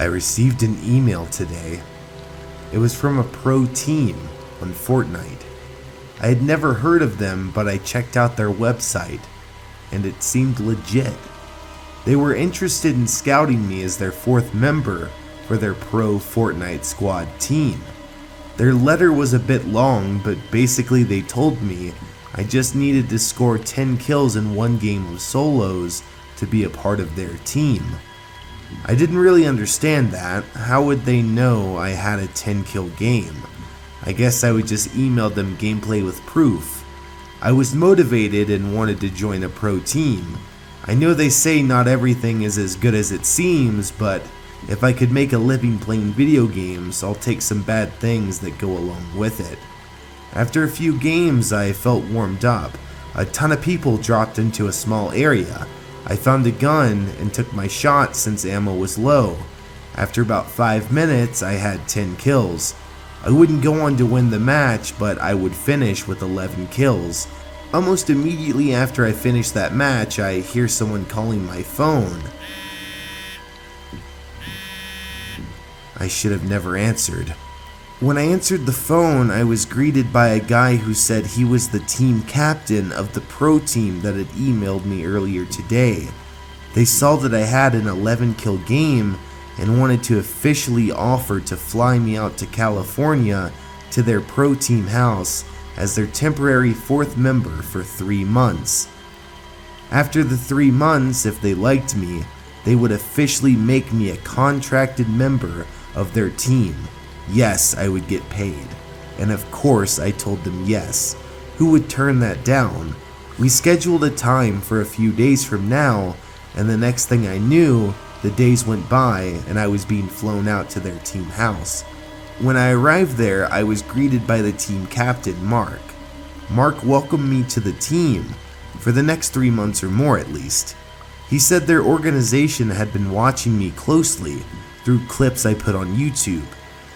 I received an email today. It was from a pro team on Fortnite. I had never heard of them, but I checked out their website, and it seemed legit. They were interested in scouting me as their fourth member for their pro Fortnite squad team. Their letter was a bit long, but basically they told me I just needed to score 10 kills in one game of solos to be a part of their team. I didn't really understand that. How would they know I had a 10-kill game? I guess I would just email them gameplay with proof. I was motivated and wanted to join a pro team. I know they say not everything is as good as it seems, but if I could make a living playing video games, I'll take some bad things that go along with it. After a few games, I felt warmed up. A ton of people dropped into a small area. I found a gun and took my shot since ammo was low. After about 5 minutes, I had 10 kills. I wouldn't go on to win the match, but I would finish with 11 kills. Almost immediately after I finished that match, I hear someone calling my phone. I should have never answered. When I answered the phone, I was greeted by a guy who said he was the team captain of the pro team that had emailed me earlier today. They saw that I had an 11-kill game and wanted to officially offer to fly me out to California to their pro team house as their temporary fourth member for 3 months. After the 3 months, if they liked me, they would officially make me a contracted member of their team. Yes, I would get paid. And of course, I told them yes. Who would turn that down? We scheduled a time for a few days from now, and the next thing I knew, the days went by and I was being flown out to their team house. When I arrived there, I was greeted by the team captain, Mark. Mark welcomed me to the team, for the next 3 months or more at least. He said their organization had been watching me closely through clips I put on YouTube.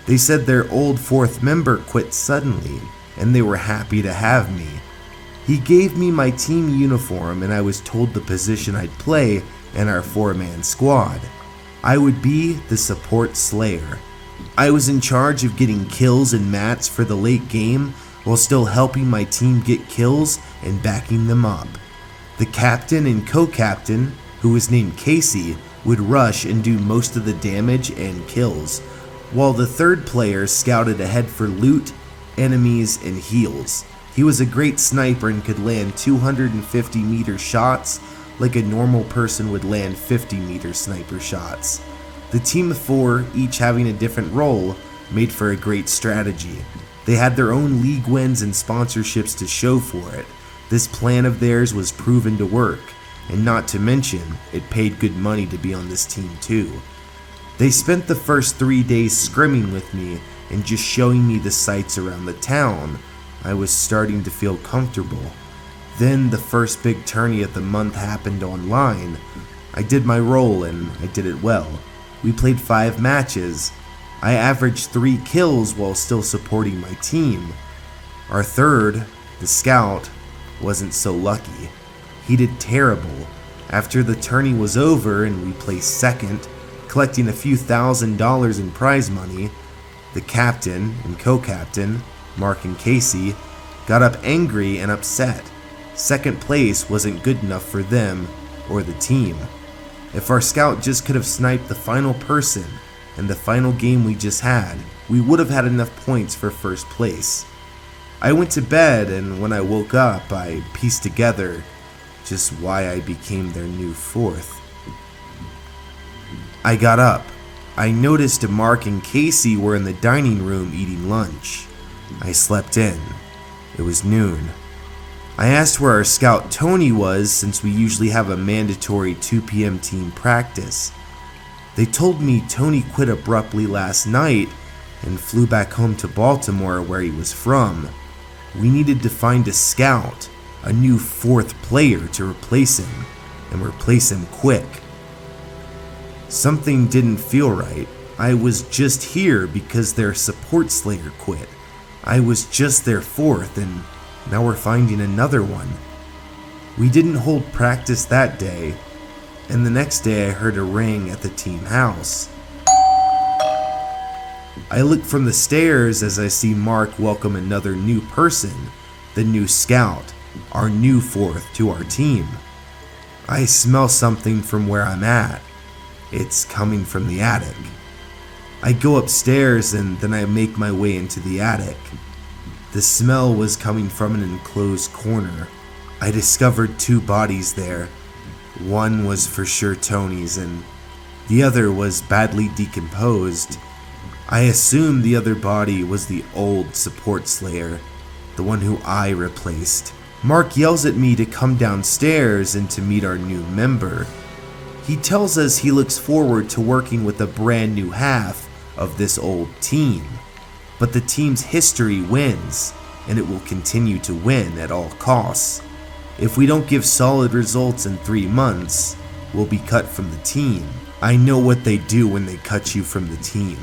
They said their old fourth member quit suddenly, and they were happy to have me. He gave me my team uniform, and I was told the position I'd play in our 4-man squad. I would be the support slayer. I was in charge of getting kills and mats for the late game, while still helping my team get kills and backing them up. The captain and co-captain, who was named Casey, would rush and do most of the damage and kills, while the third player scouted ahead for loot, enemies, and heals. He was a great sniper and could land 250-meter shots like a normal person would land 50-meter sniper shots. The team of 4, each having a different role, made for a great strategy. They had their own league wins and sponsorships to show for it. This plan of theirs was proven to work, and not to mention, it paid good money to be on this team too. They spent the first 3 days scrimming with me and just showing me the sights around the town. I was starting to feel comfortable. Then the first big tourney of the month happened online. I did my role and I did it well. We played 5 matches. I averaged 3 kills while still supporting my team. Our third, the scout, wasn't so lucky. He did terrible. After the tourney was over and we placed second, collecting a few $1,000s in prize money, the captain and co-captain, Mark and Casey, got up angry and upset. Second place wasn't good enough for them or the team. If our scout just could have sniped the final person in the final game we just had, we would have had enough points for first place. I went to bed, and when I woke up, I pieced together just why I became their new fourth. I got up. I noticed Mark and Casey were in the dining room eating lunch. I slept in. It was noon. I asked where our scout Tony was, since we usually have a mandatory 2 p.m. team practice. They told me Tony quit abruptly last night and flew back home to Baltimore, where he was from. We needed to find a scout, a new fourth player to replace him, and replace him quick. Something didn't feel right. I was just here because their support slayer quit. I was just their fourth, and now we're finding another one. We didn't hold practice that day, and the next day I heard a ring at the team house. I look from the stairs as I see Mark welcome another new person, the new scout, our new fourth to our team. I smell something from where I'm at. It's coming from the attic. I go upstairs and then I make my way into the attic. The smell was coming from an enclosed corner. I discovered 2 bodies there. One was for sure Tony's and the other was badly decomposed. I assume the other body was the old support slayer, the one who I replaced. Mark yells at me to come downstairs and to meet our new member. He tells us he looks forward to working with a brand new half of this old team, but the team's history wins, and it will continue to win at all costs. If we don't give solid results in 3 months, we'll be cut from the team. I know what they do when they cut you from the team.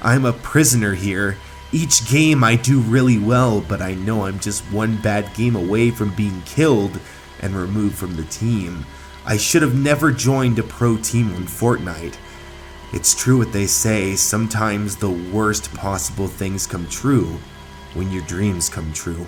I'm a prisoner here. Each game I do really well, but I know I'm just one bad game away from being killed and removed from the team. I should have never joined a pro team on Fortnite. It's true what they say, sometimes the worst possible things come true when your dreams come true.